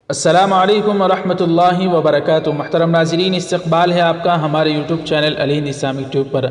السلام علیکم ورحمۃ اللہ وبرکاتہ۔ محترم ناظرین، استقبال ہے آپ کا ہمارے یوٹیوب چینل الہند اسلامک ٹیوب پر۔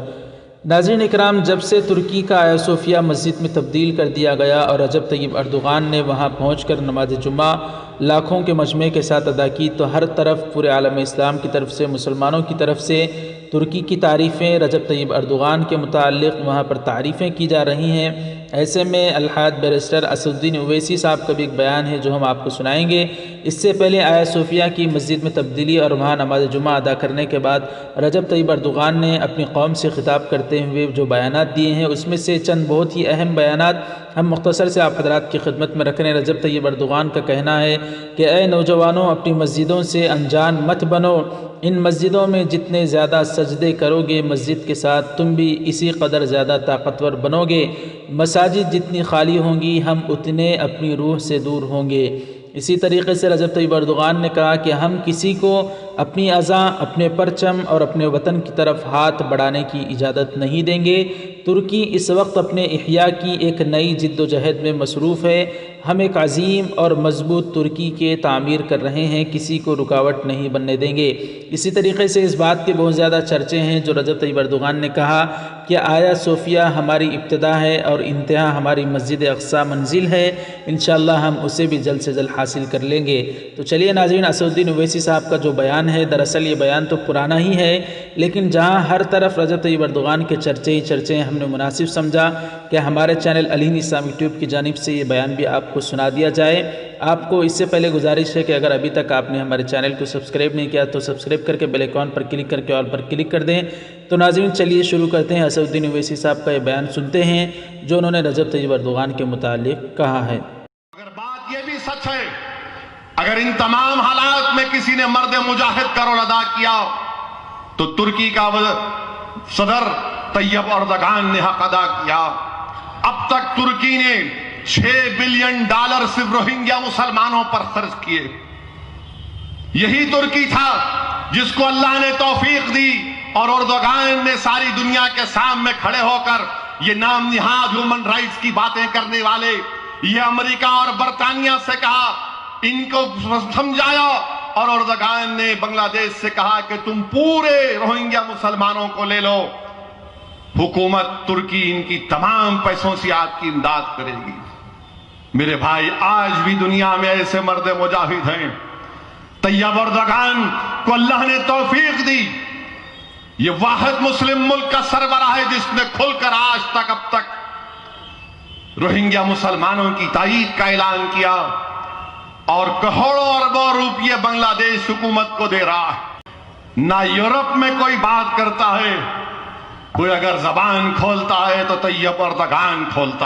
ناظرین اکرام، جب سے ترکی کا آیا صوفیہ مسجد میں تبدیل کر دیا گیا اور رجب طیب اردوغان نے وہاں پہنچ کر نماز جمعہ لاکھوں کے مجمع کے ساتھ ادا کی، تو ہر طرف پورے عالم اسلام کی طرف سے، مسلمانوں کی طرف سے ترکی کی تعریفیں، رجب طیب اردوغان کے متعلق وہاں پر تعریفیں کی جا رہی ہیں۔ ایسے میں الحاج بیرسٹر اسدالدین اویسی صاحب کا بھی ایک بیان ہے جو ہم آپ کو سنائیں گے۔ اس سے پہلے آیا صوفیہ کی مسجد میں تبدیلی اور وہاں نماز جمعہ ادا کرنے کے بعد رجب طیب اردوغان نے اپنی قوم سے خطاب کرتے ہوئے جو بیانات دیے ہیں، اس میں سے چند بہت ہی اہم بیانات ہم مختصر سے آپ حضرات کی خدمت میں رکھ رہے ہیں۔ رجب طیب اردوغان کا کہنا ہے کہ اے نوجوانوں، اپنی مسجدوں سے انجان مت بنو، ان مسجدوں میں جتنے زیادہ سجدے کرو گے مسجد کے ساتھ تم بھی اسی قدر زیادہ طاقتور بنو گے۔ مساجد جتنی خالی ہوں گی ہم اتنے اپنی روح سے دور ہوں گے۔ اسی طریقے سے رجب طیب اردوغان نے کہا کہ ہم کسی کو اپنی ازاں، اپنے پرچم اور اپنے وطن کی طرف ہاتھ بڑھانے کی اجازت نہیں دیں گے۔ ترکی اس وقت اپنے احیاء کی ایک نئی جد و جہد میں مصروف ہے۔ ہم ایک عظیم اور مضبوط ترکی کے تعمیر کر رہے ہیں، کسی کو رکاوٹ نہیں بننے دیں گے۔ اسی طریقے سے اس بات کے بہت زیادہ چرچے ہیں جو رجب طیب اردوغان نے کہا کہ آیا صوفیہ ہماری ابتدا ہے اور انتہا ہماری مسجد اقصی منزل ہے، انشاءاللہ ہم اسے بھی جلد سے جلد حاصل کر لیں گے۔ تو چلیے ناظرین، اسدالدین اویسی صاحب کا جو بیان ہے، دراصل یہ بیان تو پرانا ہی ہے، لیکن جہاں ہر طرف رجب طیب اردوغان کے چرچے ہی چرچے ہیں، ہم نے مناسب سمجھا کہ ہمارے چینل الہند اسلامک ٹیوب کی جانب سے یہ بیان بھی آپ کو سنا دیا جائے۔ آپ کو اس سے پہلے گزارش ہے کہ اگر ابھی تک آپ نے ہمارے چینل کو سبسکرائب نہیں کیا تو سبسکرائب کر کے بیل آئیکن پر کلک کر کے آل پر کلک کر دیں۔ تو ناظرین چلیے شروع کرتے ہیں، اسدالدین اویسی صاحب کا یہ بیان سنتے ہیں جو انہوں نے رجب طیب اردوغان کے متعلق کہا ہے۔ اگر بات یہ بھی سچ ہے، اگر ان تمام حالات میں کسی نے مرد مجاہد کا رول ادا کیا تو ترکی کا صدر طیب اردوغان نے حق ادا کیا۔ اب تک ترکی نے $6 بلین صرف روہنگیا مسلمانوں پر خرچ کیے۔ یہی ترکی تھا جس کو اللہ نے توفیق دی اور اردوغان نے ساری دنیا کے سامنے کھڑے ہو کر یہ نام نہاد ہیومن رائٹس کی باتیں کرنے والے، یہ امریکہ اور برطانیہ سے کہا، ان کو سمجھایا، اور اردوغان نے بنگلہ دیش سے کہا کہ تم پورے روہنگیا مسلمانوں کو لے لو، حکومت ترکی ان کی تمام پیسوں سے آپ کی امداد کرے گی۔ میرے بھائی، آج بھی دنیا میں ایسے مرد مجاہد ہیں۔ طیب اردوغان کو اللہ نے توفیق دی، یہ واحد مسلم ملک کا سربراہ ہے جس نے کھل کر آج تک اب تک روہنگیا مسلمانوں کی تائید کا اعلان کیا، اور کروڑوں اربوں روپیے بنگلہ دیش حکومت کو دے رہا ہے۔ نہ یورپ میں کوئی بات کرتا ہے، کوئی اگر زبان کھولتا ہے تو طیب اردوغان کھولتا ہے۔